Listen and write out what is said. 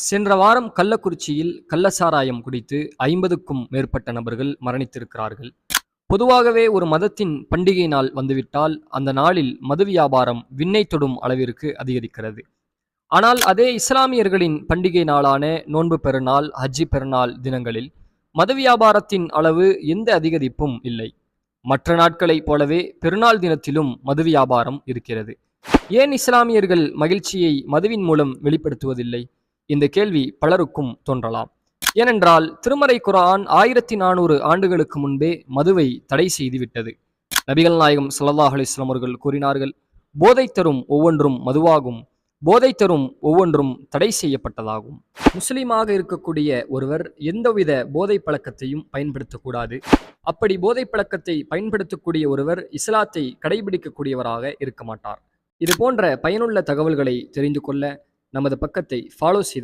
சென்ற வாரம் கள்ளக்குறிச்சியில் கள்ளசாராயம் குடித்து 50க்கும் மேற்பட்ட நபர்கள் மரணித்திருக்கிறார்கள். பொதுவாகவே ஒரு மதத்தின் பண்டிகை நாள் வந்துவிட்டால் அந்த நாளில் மது வியாபாரம் விண்ணை தொடும் அளவிற்கு அதிகரிக்கிறது. ஆனால் அதே இஸ்லாமியர்களின் பண்டிகை நாளான நோன்பு பெருநாள், ஹஜ்ஜி பெருநாள் தினங்களில் மது வியாபாரத்தின் அளவு எந்த அதிகரிப்பும் இல்லை. மற்ற நாட்களைப் போலவே பெருநாள் தினத்திலும் மது வியாபாரம் இருக்கிறது. ஏன் இஸ்லாமியர்கள் மகிழ்ச்சியை மதுவின் மூலம் வெளிப்படுத்துவதில்லை? இந்த கேள்வி பலருக்கும் தோன்றலாம். ஏனென்றால் திருமறை குர்ஆன் 1400 ஆண்டுகளுக்கு முன்பே மதுவை தடை செய்துவிட்டது. நபிகள் நாயகம் ஸல்லல்லாஹு அலைஹி வஸல்லம் அவர்கள் கூறினார்கள், போதை தரும் ஒவ்வொன்றும் மதுவாகும், போதை தரும் ஒவ்வொன்றும் தடை செய்யப்பட்டதாகும். முஸ்லீமாக இருக்கக்கூடிய ஒருவர் எந்தவித போதை பழக்கத்தையும் பயன்படுத்தக்கூடாது. அப்படி போதை பழக்கத்தை பயன்படுத்தக்கூடிய ஒருவர் இஸ்லாத்தை கடைபிடிக்கக்கூடியவராக இருக்க மாட்டார். இது போன்ற பயனுள்ள தகவல்களை தெரிந்து கொள்ள நமது பக்கத்தை ஃபாலோ செய்து